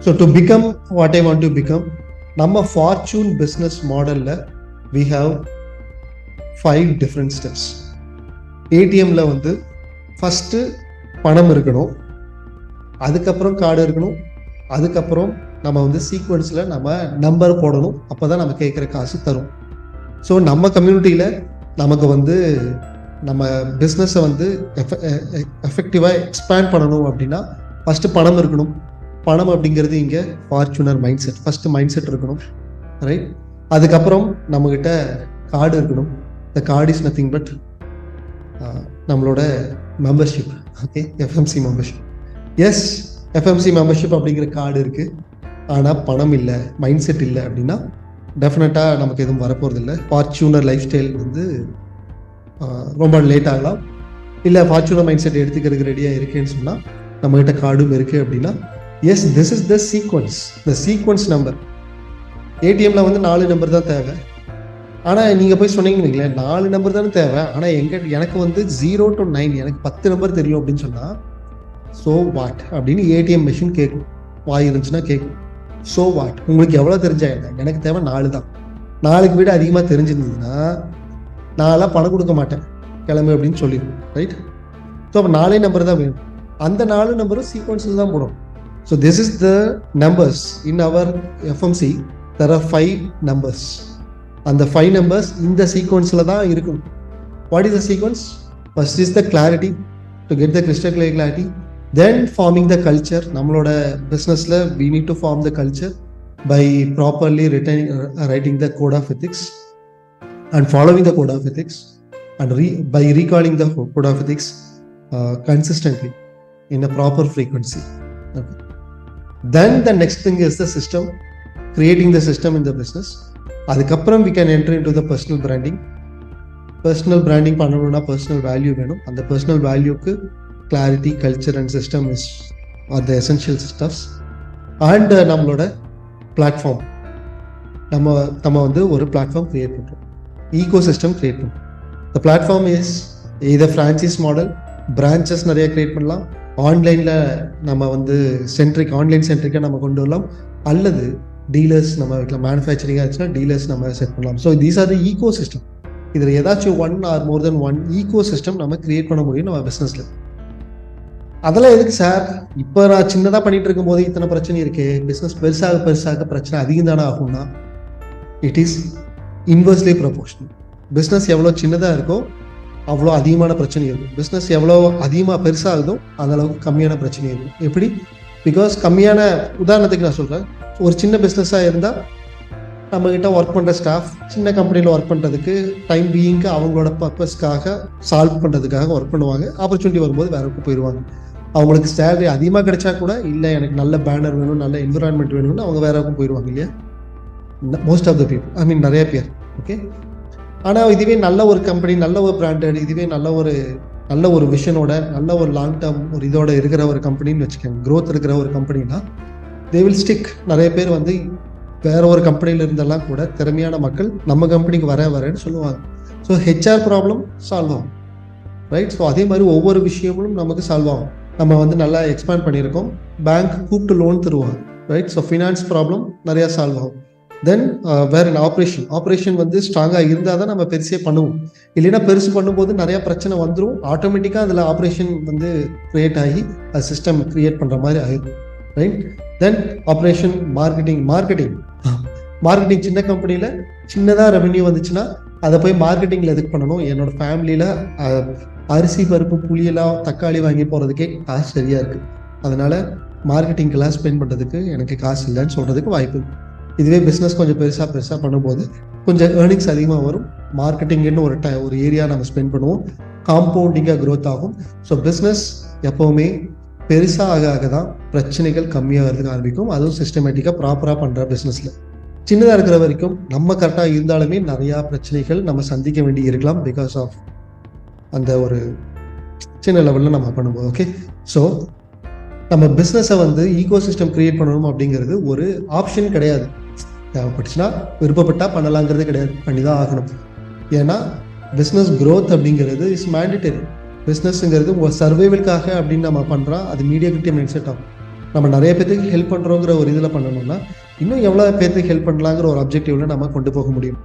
So to become what I want to become, நம்ம fortune business மாடலில் we have 5 different steps. ஏடிஎம்மில் வந்து first பணம் இருக்கணும், அதுக்கப்புறம் கார்டு இருக்கணும், அதுக்கப்புறம் நம்ம வந்து சீக்வன்ஸில் நம்ம நம்பர் போடணும். அப்போ தான் நம்ம கேட்குற காசு தரும். ஸோ நம்ம கம்யூனிட்டியில் நமக்கு வந்து நம்ம பிஸ்னஸை வந்து எஃபெக்டிவாக எக்ஸ்பேண்ட் பண்ணணும் அப்படின்னா ஃபஸ்ட்டு பணம் இருக்கணும். பணம் அப்படிங்கிறது இங்கே ஃபார்ச்சுனர் mind set, first mind set இருக்கணும், ரைட்? அதுக்கப்புறம் நம்மக்கிட்ட கார்டு இருக்கணும். The card is nothing but நம்மளோட membership. Okay, FMC membership. Yes, FMC membership அப்படிங்கிற கார்டு இருக்குது, ஆனால் பணம் இல்லை, மைண்ட் செட் இல்லை அப்படின்னா டெஃபினட்டாக நமக்கு எதுவும் வரப்போகிறது இல்லை. ஃபார்ச்சூனர் லைஃப் ஸ்டைல் வந்து ரொம்ப லேட் ஆகலாம். இல்லை ஃபார்ச்சூனர் மைண்ட் செட் எடுத்துக்கிறதுக்கு ரெடியாக இருக்குன்னு சொன்னால் நம்மகிட்ட கார்டும் இருக்குது அப்படின்னா yes, this is the sequence, the sequence number. ஏடிஎம்மில் வந்து 4 நம்பர் தான் தேவை. ஆனால் நீங்கள் போய் சொன்னீங்கன்னு வைங்களேன், 4 நம்பர் தானே தேவை, ஆனால் எனக்கு வந்து 0 to 9 எனக்கு 10 நம்பர் தெரியும் அப்படின்னு சொன்னால் ஸோ வாட் அப்படின்னு ஏடிஎம் மிஷின் கேட்கும். வாய் இருந்துச்சுன்னா கேட்கும், ஸோ வாட், உங்களுக்கு எவ்வளோ தெரிஞ்சா என்ன, எனக்கு தேவை 4 தான். 4க்கு விட அதிகமாக தெரிஞ்சிருந்ததுன்னா நான்லாம் பணம் கொடுக்க மாட்டேன், கிளம்பு அப்படின்னு சொல்லிடுவோம், ரைட்? ஸோ அப்போ 4 நம்பர் தான் வேணும். அந்த 4 நம்பரும் சீக்வன்ஸில் தான் போடும். So this is the numbers in our FMC. There are 5 numbers. அந்த 5 நம்பர்ஸ் இந்த சீக்வன்ஸில் தான் இருக்கும். What is the sequence? First is the clarity, to get the crystal clear clarity. Then forming the culture. நம்மளோட பிஸ்னஸில் we need to form the culture by properly writing the code of ethics and following the code of ethics and by recalling the code of ethics consistently in a proper frequency. Okay. Then the next thing is the system, creating the system in the business. அதுக்கப்புறம் we can enter into the personal branding. Personal branding பண்ணணும்னா personal value வேணும். அந்த personal valueக்கு clarity, culture and system are the essential stuffs. And நம்மளோட platform, நம்ம வந்து ஒரு platform create பண்ணுறோம், ego system create பண்ணுறோம். த பிளாட்ஃபார்ம் இஸ் இதை ஃப்ரான்ச்சைஸ் மாடல், பிரான்ச்சஸ் நிறைய கிரியேட் பண்ணலாம். ஆன்லைனில் நம்ம வந்து ஆன்லைன் சென்ட்ரிக்காக நம்ம கொண்டு வரலாம், அல்லது டீலர்ஸ் நம்ம வைக்கலாம். மேனுஃபேக்சரிங்காக இருந்துச்சுன்னா டீலர்ஸ் நம்ம செட் பண்ணலாம். So these are the ecosystem. இதில் ஏதாச்சும் 1 or more than 1 ecosystem நம்ம கிரியேட் பண்ண முடியும் நம்ம பிஸ்னஸில். அதெல்லாம் எதுக்கு சார், இப்போ நான் சின்னதாக பண்ணிட்டு இருக்கும் போது இத்தனை பிரச்சனை இருக்கு, பிஸ்னஸ் பெருசாக பிரச்சனை அதிகம் தானே ஆகும்னா it is inversely proportional. Business எவ்வளோ சின்னதாக இருக்கோ அவ்வளோ அதிகமான பிரச்சனை இருக்கும். பிஸ்னஸ் எவ்வளோ அதிகமாக பெருசாகுதோ அந்த அளவுக்கு கம்மியான பிரச்சனை இருக்கும். எப்படி? பிகாஸ் கம்மியான, உதாரணத்துக்கு நான் சொல்கிறேன், ஒரு சின்ன பிஸ்னஸாக இருந்தால் நம்மக்கிட்ட ஒர்க் பண்ணுற ஸ்டாஃப் சின்ன கம்பெனியில் ஒர்க் பண்ணுறதுக்கு டைம் பீயிங்க்கு அவங்களோட பர்பஸ்க்காக சால்வ் பண்ணுறதுக்காக ஒர்க் பண்ணுவாங்க. ஆப்பர்ச்சுனிட்டி வரும்போது வேற பக்கம் போயிடுவாங்க. அவங்களுக்கு சேலரி அதிகமாக கிடைச்சா கூட இல்லை எனக்கு நல்ல பேனர் வேணும், நல்ல என்விரான்மெண்ட் வேணும்னு அவங்க வேற பக்கம் போயிடுவாங்க இல்லையா? மோஸ்ட் ஆஃப் த பீப்புள், ஐ மீன் நிறைய பேர். ஓகே, ஆனால் இதுவே நல்ல ஒரு கம்பெனி, நல்ல ஒரு பிராண்டட், இதுவே நல்ல ஒரு விஷனோட, நல்ல ஒரு லாங் டேர்ம் ஒரு இதோட இருக்கிற ஒரு கம்பெனின்னு வச்சுக்கோங்க, க்ரோத் இருக்கிற ஒரு கம்பெனினா தே வில் ஸ்டிக். நிறைய பேர் வந்து வேற ஒரு கம்பெனியில் இருந்தெல்லாம் கூட திறமையான மக்கள் நம்ம கம்பெனிக்கு வரேன்னு சொல்லுவாங்க. ஸோ ஹெச்ஆர் ப்ராப்ளம் சால்வ் ஆகும், ரைட்? ஸோ அதே மாதிரி ஒவ்வொரு விஷயங்களும் நமக்கு சால்வ் ஆகும். நம்ம வந்து நல்லா எக்ஸ்பேண்ட் பண்ணியிருக்கோம், பேங்க் கூப்பிட்டு லோன் தருவாங்க, ரைட்? ஸோ ஃபினான்ஸ் ப்ராப்ளம் நிறையா சால்வ் ஆகும். தென் வேற ஆப்ரேஷன் வந்து ஸ்ட்ராங்காக இருந்தால் தான் நம்ம பெருசே பண்ணுவோம். இல்லைன்னா பெருசு பண்ணும்போது நிறையா பிரச்சனை வந்துடும். ஆட்டோமேட்டிக்காக அதில் ஆப்ரேஷன் வந்து கிரியேட் ஆகி அது சிஸ்டம் கிரியேட் பண்ணுற மாதிரி ஆகிடும், ரைட்? தென் ஆப்ரேஷன், மார்க்கெட்டிங் சின்ன கம்பெனியில் சின்னதாக ரெவென்யூ வந்துச்சுன்னா அதை போய் மார்க்கெட்டிங்கில் எதுக்கு பண்ணணும்? என்னோட ஃபேமிலியில் அரிசி பருப்பு புளியெல்லாம் தக்காளி வாங்கி போகிறதுக்கே காசு சரியாக இருக்குது, அதனால் மார்க்கெட்டிங்கெல்லாம் ஸ்பெண்ட் பண்ணுறதுக்கு எனக்கு காசு இல்லைன்னு சொல்கிறதுக்கு வாய்ப்பு இருக்குது. இதுவே பிஸ்னஸ் கொஞ்சம் பெருசாக பண்ணும்போது கொஞ்சம் ஏர்னிங்ஸ் அதிகமாக வரும். மார்க்கெட்டிங்னு ஒரு ஏரியா நம்ம ஸ்பெண்ட் பண்ணுவோம், காம்பவுண்டிங்காக க்ரோத் ஆகும். ஸோ பிஸ்னஸ் எப்போவுமே பெருசாக ஆக தான் பிரச்சனைகள் கம்மியாகிறதுக்கு ஆரம்பிக்கும். அதுவும் சிஸ்டமேட்டிக்காக ப்ராப்பராக பண்ணுற பிஸ்னஸில். சின்னதாக இருக்கிற வரைக்கும் நம்ம கரெக்டாக இருந்தாலுமே நிறையா பிரச்சனைகள் நம்ம சந்திக்க வேண்டி இருக்கலாம், பிகாஸ் ஆஃப் அந்த ஒரு சின்ன லெவலில் நம்ம பண்ணும்போது. ஓகே, ஸோ நம்ம பிஸ்னஸை வந்து ஈகோ சிஸ்டம் கிரியேட் பண்ணணும் அப்படிங்கிறது ஒரு ஆப்ஷன் கிடையாது. தேவைப்பட்டுச்சுன்னா விருப்பப்பட்டால் பண்ணலாங்கிறது கிடையாது, பண்ணி தான் ஆகணும். ஏன்னா பிஸ்னஸ் க்ரோத் அப்படிங்கிறது இஸ் மேண்டிட்டரி. பிஸ்னஸ்ங்கிறது உங்கள் சர்வைவலுக்காக அப்படின்னு நம்ம பண்ணுறோம், அது மீடியாக்ரிட்டி மைண்ட் செட் ஆகும். நம்ம நிறைய பேத்துக்கு ஹெல்ப் பண்ணுறோங்கிற ஒரு இதில் பண்ணணும்னா இன்னும் எவ்வளோ பேத்துக்கு ஹெல்ப் பண்ணலாங்கிற ஒரு அப்ஜெக்டிவ்ல நம்ம கொண்டு போக முடியும்.